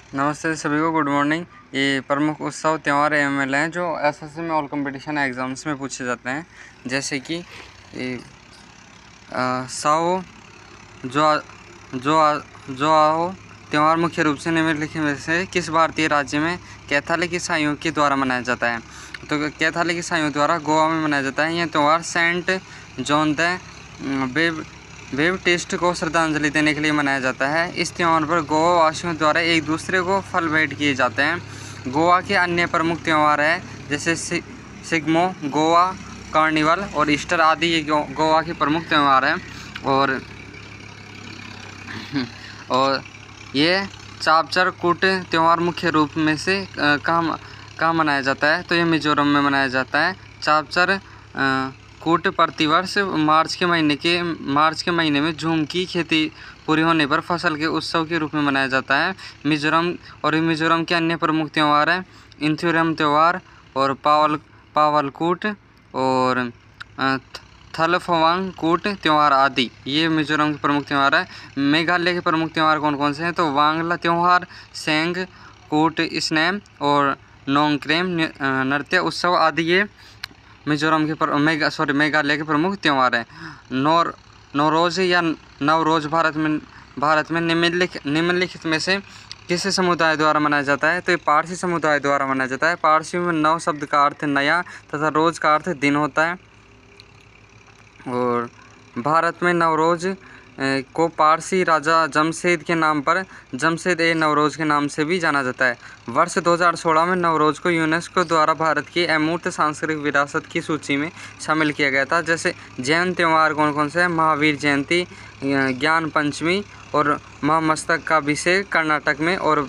नमस्ते सभी को, गुड मॉर्निंग। ये प्रमुख उत्सव, त्यौहार, एमएल हैं जो एसएससी में ऑल कंपटीशन एग्ज़ाम्स में पूछे जाते हैं। जैसे कि साओ जो आओ त्यौहार मुख्य रूप से निम्नलिखित में से किस भारतीय राज्य में कैथोलिक ईसाइयों के द्वारा मनाया जाता है? तो कैथोलिक ईसाइयों द्वारा गोवा में मनाया जाता है। यह त्यौहार सेंट जॉन द बैप्टिस्ट को श्रद्धांजलि देने के लिए मनाया जाता है। इस त्यौहार पर गोवा वासियों द्वारा एक दूसरे को फल भेंट किए जाते हैं। गोवा के अन्य प्रमुख त्यौहार हैं जैसे सिग्मो, गोवा कार्निवल और ईस्टर आदि। ये गोवा के प्रमुख त्यौहार हैं। और ये चापचर कूट त्यौहार मुख्य रूप में से कहाँ मनाया जाता है? तो ये मिजोरम में मनाया जाता है। चापचर कूट प्रतिवर्ष मार्च के महीने में झूम की खेती पूरी होने पर फसल के उत्सव के रूप में मनाया जाता है। मिजोरम के अन्य प्रमुख त्यौहार हैं इंथुरम त्यौहार और पावलकूट और थलफवांग कूट त्यौहार आदि। ये मिजोरम के प्रमुख त्यौहार है। मेघालय के प्रमुख त्यौहार कौन कौन से हैं? तो वांगला त्यौहार, सेंग कूट स्नैम और नोंगक्रेम नृत्य उत्सव आदि ये मिजोरम के मेघालय के प्रमुख त्यौहार हैं। नौरोज या नवरोज भारत में निम्नलिखित में से किस समुदाय द्वारा मनाया जाता है? तो ये पारसी समुदाय द्वारा मनाया जाता है। पारसी में नव शब्द का अर्थ नया तथा रोज का अर्थ दिन होता है। और भारत में नवरोज को पारसी राजा जमशेद के नाम पर जमशेद ए नवरोज के नाम से भी जाना जाता है। वर्ष 2016 में नवरोज को यूनेस्को द्वारा भारत की अमूर्त सांस्कृतिक विरासत की सूची में शामिल किया गया था। जैसे जैन त्यौहार कौन कौन से हैं? महावीर जयंती, ज्ञान पंचमी और महामस्तकाभिषेक कर्नाटक में, और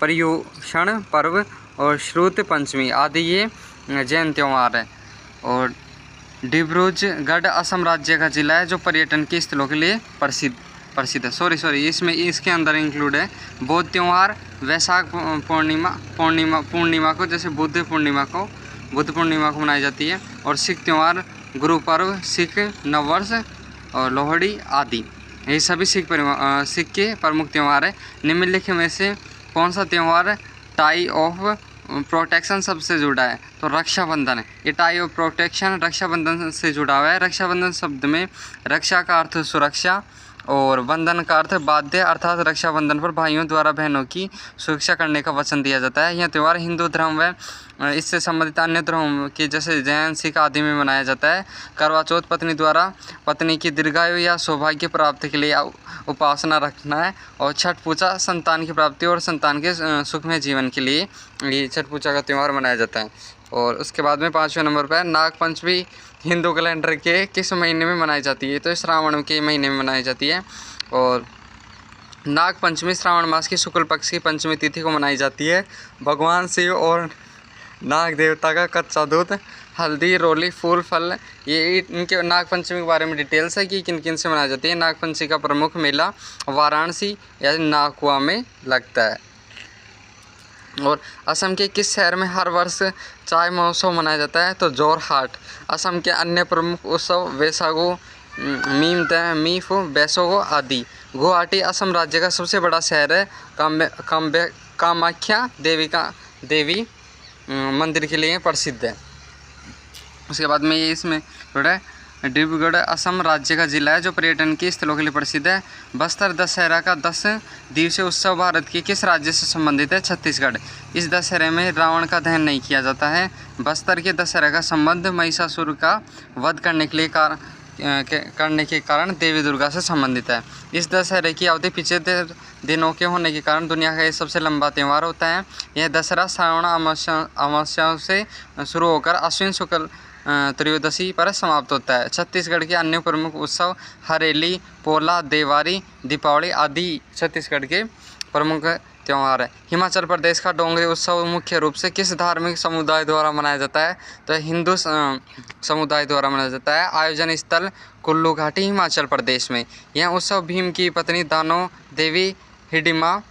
पर्युषण पर्व और श्रुत पंचमी आदि ये जैन त्यौहार है। और डिब्रूगढ़ असम राज्य का जिला है जो पर्यटन के स्थलों के लिए प्रसिद्ध है। सॉरी इसमें इसके अंदर इंक्लूड है बौद्ध त्यौहार, वैशाख पूर्णिमा को, जैसे बुद्ध पूर्णिमा को मनाई जाती है। और सिख त्यौहार, गुरु पर्व, सिख नववर्ष और लोहड़ी आदि, ये सभी सिख के प्रमुख त्यौहार है। निम्नलिखित में से कौन सा त्यौहार टाई ऑफ प्रोटेक्शन सबसे जुड़ा है? तो रक्षाबंधन है। ये टाई ऑफ प्रोटेक्शन रक्षाबंधन से जुड़ा हुआ है। रक्षाबंधन शब्द में रक्षा का अर्थ सुरक्षा और बंधन का अर्थ बाध्य, अर्थात रक्षाबंधन पर भाइयों द्वारा बहनों की सुरक्षा करने का वचन दिया जाता है। यह त्यौहार हिंदू धर्म व इससे संबंधित अन्य धर्मों के जैसे जैन, सिख आदि में मनाया जाता है। करवा चौथ पत्नी द्वारा पत्नी की दीर्घायु या सौभाग्य प्राप्ति के लिए उपासना रखना है। और छठ पूजा संतान की प्राप्ति और संतान के सुखमय जीवन के लिए ये छठ पूजा का त्यौहार मनाया जाता है। और उसके बाद में 5वें नंबर पर नाग पंचमी हिंदू कैलेंडर के किस महीने में मनाई जाती है? तो श्रावण के महीने में मनाई जाती है। और नाग पंचमी श्रावण मास की शुक्ल पक्ष की पंचमी तिथि को मनाई जाती है। भगवान शिव और नाग देवता का कच्चा दूध, हल्दी, रोली, फूल, फल, ये इनके नाग पंचमी के बारे में डिटेल्स है कि किन किन से मनाई जाती है। नाग पंचमी का प्रमुख मेला वाराणसी या नागकुआ में लगता है। और असम के किस शहर में हर वर्ष चाय महोत्सव मनाया जाता है? तो जोरहाट। असम के अन्य प्रमुख उत्सव वैशागु, मीफो, बैसागु आदि। गुवाहाटी असम राज्य का सबसे बड़ा शहर है। कामाख्या देवी मंदिर के लिए प्रसिद्ध है। उसके बाद में ये इसमें थोड़ा डिब्रूगढ़ असम राज्य का जिला है जो पर्यटन के स्थलों के लिए प्रसिद्ध है। बस्तर दशहरा का 10 दिवसीय उत्सव भारत के किस राज्य से संबंधित है? छत्तीसगढ़। इस दशहरे में रावण का दहन नहीं किया जाता है। बस्तर के दशहरा का संबंध महिषासुर का वध करने के कारण देवी दुर्गा से संबंधित है। इस दशहरे की अवधि 75 दिनों के होने के कारण दुनिया का ये सबसे लंबा त्यौहार होता है। यह दशहरा श्रावण अमावस्या से शुरू होकर अश्विन शुक्ल त्रयोदशी पर समाप्त होता है। छत्तीसगढ़ के अन्य प्रमुख उत्सव हरेली, पोला, देवारी, दीपावली आदि छत्तीसगढ़ के प्रमुख त्यौहार है। हिमाचल प्रदेश का डोंगरी उत्सव मुख्य रूप से किस धार्मिक समुदाय द्वारा मनाया जाता है? तो हिंदू समुदाय द्वारा मनाया जाता है। आयोजन स्थल कुल्लू घाटी, हिमाचल प्रदेश में। यह उत्सव भीम की पत्नी दानो देवी हिडिंबा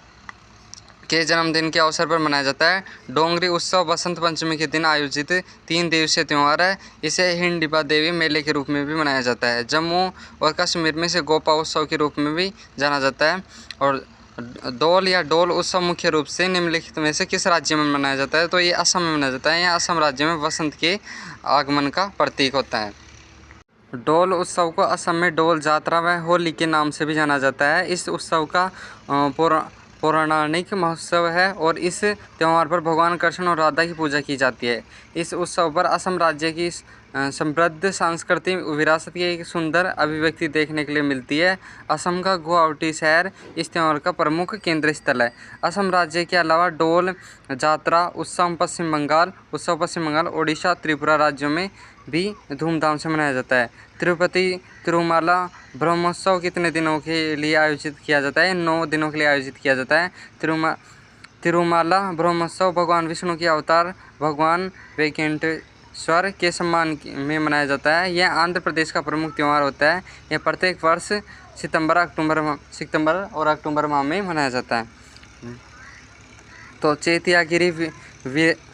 के जन्मदिन के अवसर पर मनाया जाता है। डोंगरी उत्सव बसंत पंचमी के दिन आयोजित 3 दिवसीय त्यौहार है। इसे हिडिंबा देवी मेले के रूप में भी मनाया जाता है। जम्मू और कश्मीर में इसे गोपा उत्सव के रूप में भी जाना जाता है। और डोल या डोल उत्सव मुख्य रूप से निम्नलिखित में से किस राज्य में मनाया जाता है? तो ये असम में मनाया जाता है। यह असम राज्य में वसंत के आगमन का प्रतीक होता है। डोल उत्सव को असम में डोल जात्रा व होली के नाम से भी जाना जाता है। इस उत्सव का पौराणिक महोत्सव है और इस त्यौहार पर भगवान कृष्ण और राधा की पूजा की जाती है। इस उत्सव पर असम राज्य की समृद्ध सांस्कृतिक विरासत की एक सुंदर अभिव्यक्ति देखने के लिए मिलती है। असम का गुवाहाटी शहर इस त्यौहार का प्रमुख केंद्र स्थल है। असम राज्य के अलावा डोल जात्रा उत्सव पश्चिम बंगाल, ओडिशा, त्रिपुरा राज्यों में भी धूमधाम से मनाया जाता है। तिरुपति तिरुमाला ब्रह्मोत्सव कितने दिनों के लिए आयोजित किया जाता है? 9 दिनों के लिए आयोजित किया जाता है। तिरुमाला ब्रह्मोत्सव भगवान विष्णु के अवतार भगवान वैकुंठेश्वर के सम्मान में मनाया जाता है। यह आंध्र प्रदेश का प्रमुख त्यौहार होता है। यह प्रत्येक वर्ष सितंबर और अक्टूबर माह में मनाया जाता है। तो चैत्यागिरी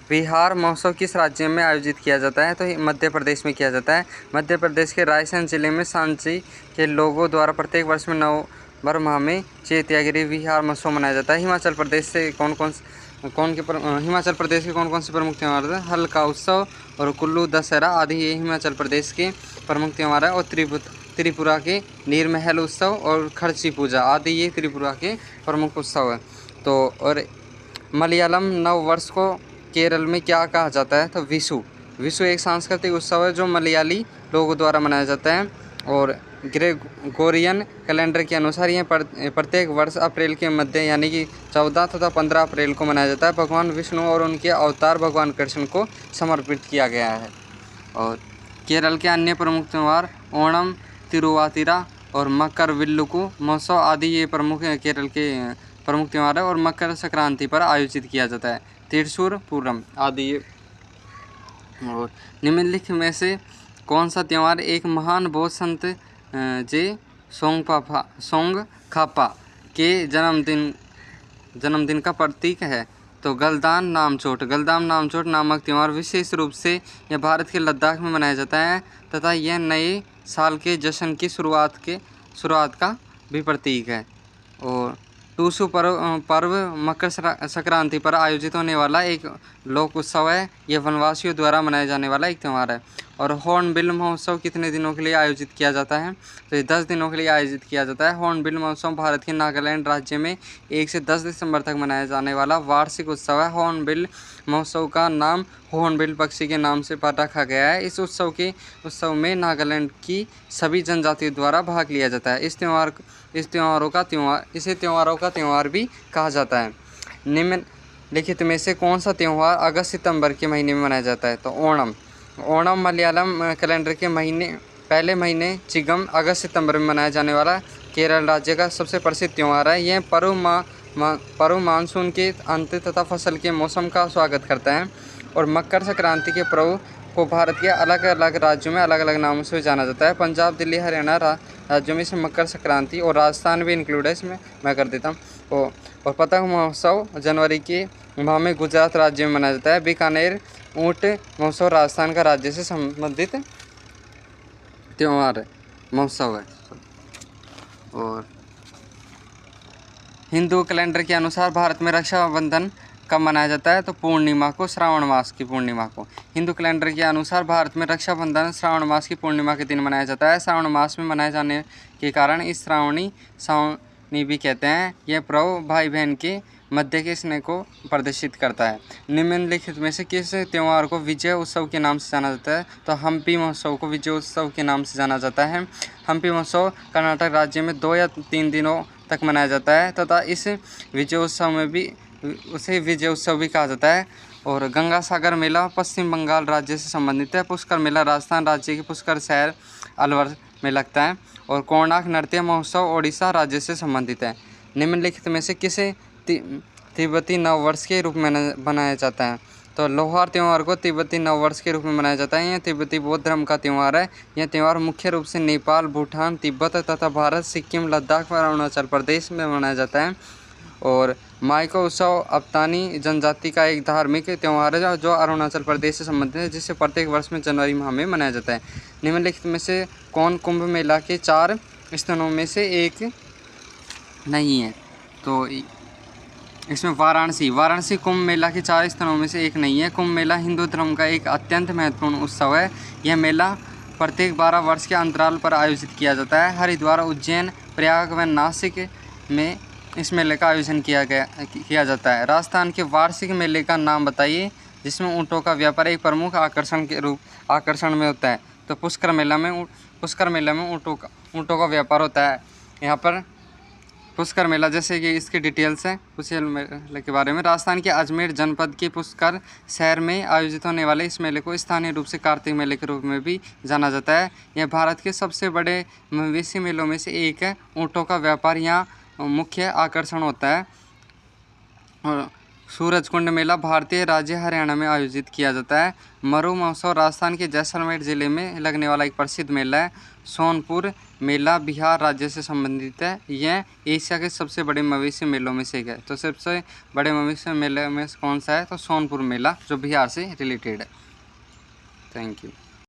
विहार महोत्सव किस राज्य में आयोजित किया जाता है? तो मध्य प्रदेश में किया जाता है। मध्य प्रदेश के रायसेन जिले में सांची के लोगों द्वारा प्रत्येक वर्ष में नवंबर माह में चैत्यागिरी विहार महोत्सव मनाया जाता है। हिमाचल प्रदेश के कौन कौन से प्रमुख त्यौहार हैं? हल्का उत्सव और कुल्लू दशहरा आदि ये हिमाचल प्रदेश के प्रमुख त्यौहार है। और त्रिपुरा के नीरमहल उत्सव और खर्ची पूजा आदि ये त्रिपुरा के प्रमुख उत्सव है। तो और मलयालम नव वर्ष को केरल में क्या कहा जाता है? तो विशु एक सांस्कृतिक उत्सव है जो मलयाली लोगों द्वारा मनाया जाता है और ग्रेगोरियन कैलेंडर के अनुसार यह प्रत्येक वर्ष अप्रैल के मध्य यानी कि 14 तथा 15 अप्रैल को मनाया जाता है। भगवान विष्णु और उनके अवतार भगवान कृष्ण को समर्पित किया गया है। और केरल के अन्य प्रमुख त्यौहार ओणम, तिरुवातिरा और मकर विल्लुकु महोत्सव आदि ये केरल के प्रमुख त्यौहार है और मकर संक्रांति पर आयोजित किया जाता है। त्रिशूर पूरम आदि ये। और निम्नलिखित में से कौन सा त्यौहार एक महान बौद्ध संत जे सोंगखापा के जन्मदिन का प्रतीक है? तो गलदान नामचोट नामक त्यौहार विशेष रूप से यह भारत के लद्दाख में मनाया जाता है तथा यह नए साल के जश्न की शुरुआत का भी प्रतीक है। और टूसू पर्व मकर संक्रांति पर आयोजित होने वाला एक लोक उत्सव है। यह वनवासियों द्वारा मनाया जाने वाला एक त्यौहार है। और हॉर्नबिल महोत्सव कितने दिनों के लिए आयोजित किया जाता है? तो ये 10 दिनों के लिए आयोजित किया जाता है। हॉर्नबिल महोत्सव भारत के नागालैंड राज्य में 1 से 10 दिसंबर तक मनाया जाने वाला वार्षिक उत्सव है। हॉर्नबिल महोत्सव का नाम हॉर्नबिल पक्षी के नाम से रखा गया है। इस उत्सव में नागालैंड की सभी जनजातियों द्वारा भाग लिया जाता है। इसे त्योहारों का त्यौहार भी कहा जाता है। निम्नलिखित में से कौन सा त्यौहार अगस्त सितंबर के महीने में मनाया जाता है? तो ओणम मलयालम कैलेंडर के पहले महीने चिगम अगस्त सितंबर में मनाया जाने वाला केरल राज्य का सबसे प्रसिद्ध त्यौहार है। यह पर्व मानसून के अंत तथा फसल के मौसम का स्वागत करता है। और मकर संक्रांति के पर्व को भारत के अलग अलग राज्यों में अलग अलग नामों से जाना जाता है। पंजाब, दिल्ली, हरियाणा राज्यों में इसे मकर संक्रांति और राजस्थान भी इंक्लूड है इसमें, मैं कर देता हूँ। और पतंग महोत्सव जनवरी के माह में गुजरात राज्य में मनाया जाता है। बीकानेर ऊँट महोत्सव राजस्थान का राज्य से संबंधित त्यौहार महोत्सव है। और हिंदू कैलेंडर के अनुसार भारत में रक्षाबंधन कब मनाया जाता है? तो पूर्णिमा को, श्रावण मास की पूर्णिमा को। हिंदू कैलेंडर के अनुसार भारत में रक्षाबंधन श्रावण मास की पूर्णिमा के दिन मनाया जाता है। श्रावण मास में मनाए जाने के कारण इस सावनी भी कहते हैं। यह पर्व भाई बहन के मध्य के स्नेह को प्रदर्शित करता है। निम्नलिखित में से किस त्यौहार को विजय उत्सव के नाम से जाना जाता है? तो हम्पी महोत्सव को विजय उत्सव के नाम से जाना जाता है। हम्पी महोत्सव कर्नाटक राज्य में 2 या 3 दिनों तक मनाया जाता है तथा इस विजय उत्सव में भी उसे विजय उत्सव भी कहा जाता है। और गंगा सागर मेला पश्चिम बंगाल राज्य से संबंधित है। पुष्कर मेला राजस्थान राज्य के पुष्कर शहर अलवर में लगता है। और कोणार्क नृत्य महोत्सव ओडिशा राज्य से संबंधित है। निम्नलिखित में से किसे तिब्बती नववर्ष के रूप में मनाया जाता है? तो लोहार त्यौहार को तिब्बती नववर्ष के रूप में मनाया जाता है। यह तिब्बती बौद्ध धर्म का त्यौहार है। यह त्यौहार मुख्य रूप से नेपाल, भूटान, तिब्बत तथा भारत, सिक्किम, लद्दाख और अरुणाचल प्रदेश में मनाया जाता है। और माइको उत्सव अप्तानी जनजाति का एक धार्मिक त्यौहार है जो अरुणाचल प्रदेश से संबंधित है, जिसे प्रत्येक वर्ष में जनवरी माह में मनाया जाता है। निम्नलिखित में से कौन कुंभ मेला के 4 स्थानों में से एक नहीं है? तो इसमें वाराणसी कुंभ मेला के 4 स्थानों में से एक नहीं है। कुंभ मेला हिंदू धर्म का एक अत्यंत महत्वपूर्ण उत्सव है। यह मेला प्रत्येक 12 वर्ष के अंतराल पर आयोजित किया जाता है। हरिद्वार, उज्जैन, प्रयाग व नासिक में इस मेले का आयोजन किया जाता है। राजस्थान के वार्षिक मेले का नाम बताइए जिसमें ऊँटों का व्यापार एक प्रमुख आकर्षण में होता है। तो पुष्कर मेला में ऊँटों का व्यापार होता है। यहाँ पर पुष्कर मेला, जैसे कि इसकी डिटेल्स है पुष्कर मेले के बारे में। राजस्थान के अजमेर जनपद के पुष्कर शहर में आयोजित होने वाले इस मेले को स्थानीय रूप से कार्तिक मेले के रूप में भी जाना जाता है। यह भारत के सबसे बड़े मवेशी मेलों में से एक है। ऊँटों का व्यापार यहाँ मुख्य आकर्षण होता है। और सूरजकुंड मेला भारतीय राज्य हरियाणा में आयोजित किया जाता है। मरु महोत्सव राजस्थान के जैसलमेर जिले में लगने वाला एक प्रसिद्ध मेला है। सोनपुर मेला बिहार राज्य से संबंधित है। यह एशिया के सबसे बड़े मवेशी मेलों में से एक है। तो सबसे बड़े मवेशी मेले में कौन सा है? तो सोनपुर मेला, जो बिहार से रिलेटेड है। Thank you.